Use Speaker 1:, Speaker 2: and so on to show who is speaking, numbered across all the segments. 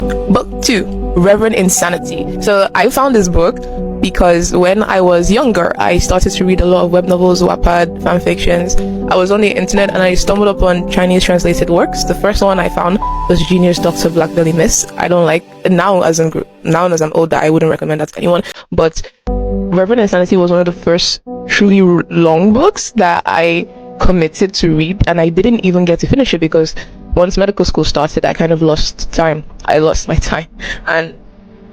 Speaker 1: Book 2, Reverend Insanity. So I found this book because when I was younger, I started to read a lot of web novels, Wattpad, fan fictions. I was on the internet and I stumbled upon Chinese translated works. The first one I found was Genius Dr. Black Belly Miss. I don't like, now as I'm older, I wouldn't recommend that to anyone. But Reverend Insanity was one of the first truly long books that I committed to read, and I didn't even get to finish it because once medical school started, I kind of lost time. I lost my time.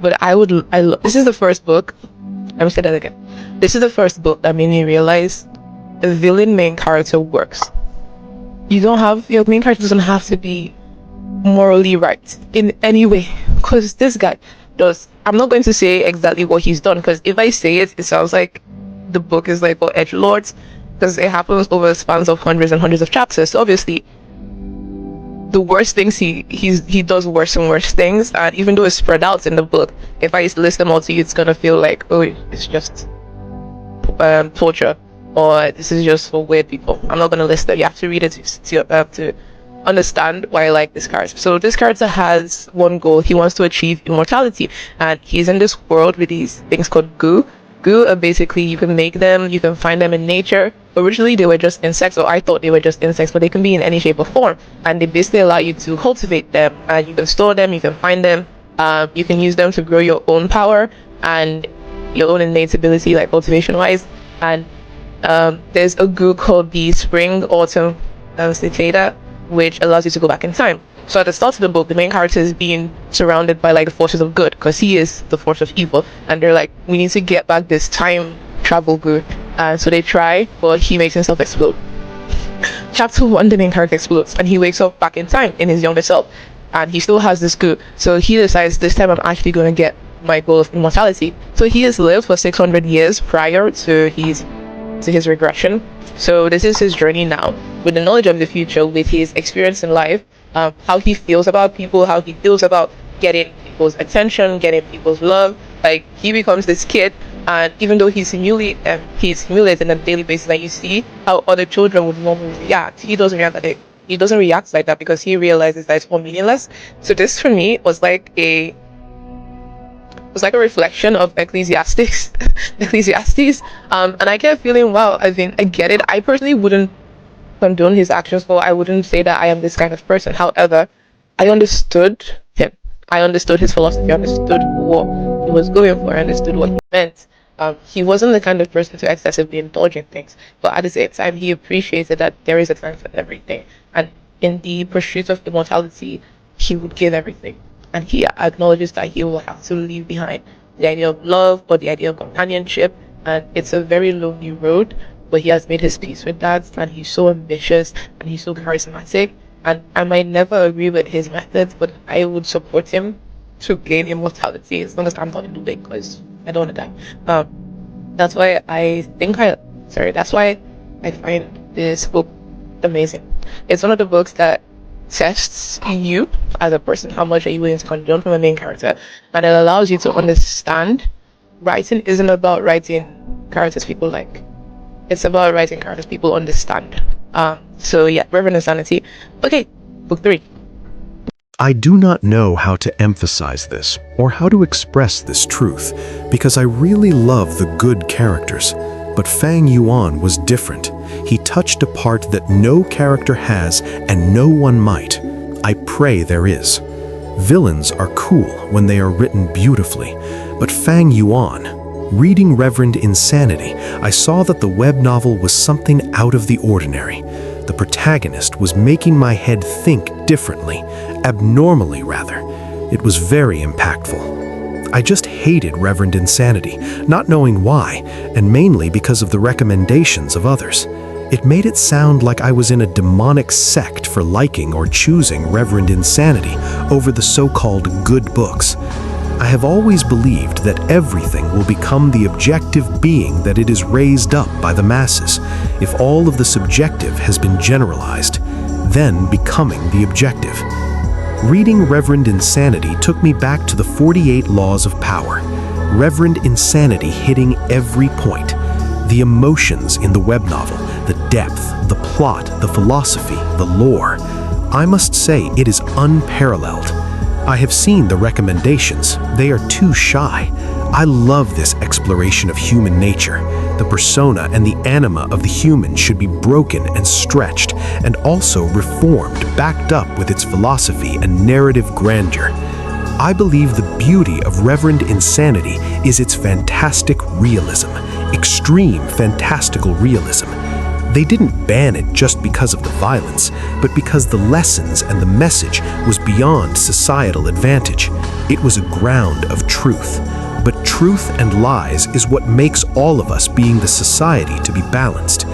Speaker 1: This is the first book. Let me say that again. This is the first book that made me realize the villain main character works. Your main character doesn't have to be morally right in any way, because this guy does. I'm not going to say exactly what he's done, because if I say it, it sounds like the book is like for edgelords, because it happens over spans of hundreds and hundreds of chapters. So obviously, the worst things he does worse and worse things, and even though it's spread out in the book, if I list them all to you, it's gonna feel like, oh, it's just torture, or this is just for weird people. I'm not gonna list them. You have to read it to understand why I like this character. So this character has one goal. He wants to achieve immortality, and he's in this world with these things called goo. Goo are basically, you can make them, you can find them in nature. Originally they were just insects, or I thought they were just insects, but they can be in any shape or form, and they basically allow you to cultivate them, and you can store them, you can find them, you can use them to grow your own power and your own innate ability, like cultivation wise. And there's a goo called the Spring Autumn Cicada, which allows you to go back in time. So at the start of the book, the main character is being surrounded by like the forces of good, because he is the force of evil, and they're like, we need to get back this time travel goo. So they try, but he makes himself explode. Chapter 1, the main character explodes, and he wakes up back in time in his younger self, and he still has this goo. So he decides, this time I'm actually going to get my goal of immortality. So he has lived for 600 years prior to his regression. So this is his journey now, with the knowledge of the future, with his experience in life, how he feels about people, how he feels about getting people's attention, getting people's love. Like, he becomes this kid, and even though he's humiliated on a daily basis, like you see how other children would normally react, he doesn't react like that because he realizes that it's all meaningless. So this for me was like a reflection of Ecclesiastes. And I kept feeling, wow, I get it. I personally wouldn't condone his actions, for I wouldn't say that I am this kind of person. However, I understood him. I understood his philosophy. I understood what he was going for. I understood what he meant. He wasn't the kind of person to excessively indulge in things, but at the same time, he appreciated that there is a time for everything. And in the pursuit of immortality, he would give everything. And he acknowledges that he will have to leave behind the idea of love or the idea of companionship. And it's a very lonely road, but he has made his peace with that. And he's so ambitious and he's so charismatic. And I might never agree with his methods, but I would support him to gain immortality as long as I'm not in the way, because I don't want to die. That's why I find this book amazing. It's one of the books that tests you as a person. How much are you willing to condone from a main character? And it allows you to understand writing isn't about writing characters people like. It's about writing characters people understand. So yeah, Reverend Insanity. Okay, book 3.
Speaker 2: I do not know how to emphasize this or how to express this truth, because I really love the good characters. But Fang Yuan was different. He touched a part that no character has and no one might. I pray there is. Villains are cool when they are written beautifully, but Fang Yuan, reading Reverend Insanity, I saw that the web novel was something out of the ordinary. The protagonist was making my head think differently, abnormally rather. It was very impactful. I just hated Reverend Insanity, not knowing why, and mainly because of the recommendations of others. It made it sound like I was in a demonic sect for liking or choosing Reverend Insanity over the so-called good books. I have always believed that everything will become the objective being that it is raised up by the masses, if all of the subjective has been generalized, then becoming the objective. Reading Reverend Insanity took me back to the 48 Laws of Power. Reverend Insanity hitting every point. The emotions in the web novel, the depth, the plot, the philosophy, the lore. I must say it is unparalleled. I have seen the recommendations. They are too shy. I love this exploration of human nature. The persona and the anima of the human should be broken and stretched, and also reformed, backed up with its philosophy and narrative grandeur. I believe the beauty of Reverend Insanity is its fantastic realism, extreme fantastical realism. They didn't ban it just because of the violence, but because the lessons and the message was beyond societal advantage. It was a ground of truth. But truth and lies is what makes all of us being the society to be balanced.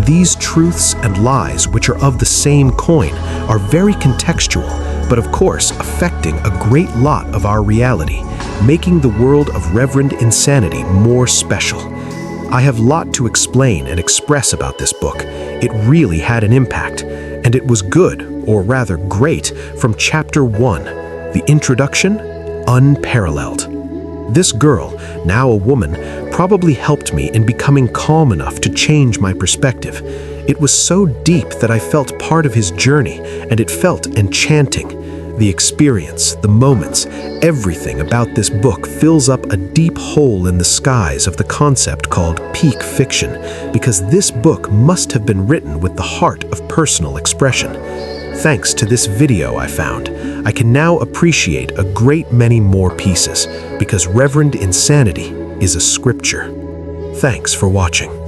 Speaker 2: These truths and lies, which are of the same coin, are very contextual, but of course affecting a great lot of our reality, making the world of Reverend Insanity more special. I have a lot to explain and express about this book. It really had an impact, and it was good, or rather great, from chapter 1, the introduction, unparalleled. This girl, now a woman, probably helped me in becoming calm enough to change my perspective. It was so deep that I felt part of his journey, and it felt enchanting. The experience, the moments, everything about this book fills up a deep hole in the skies of the concept called peak fiction, because this book must have been written with the heart of personal expression. Thanks to this video I found, I can now appreciate a great many more pieces, because Reverend Insanity is a scripture. Thanks for watching.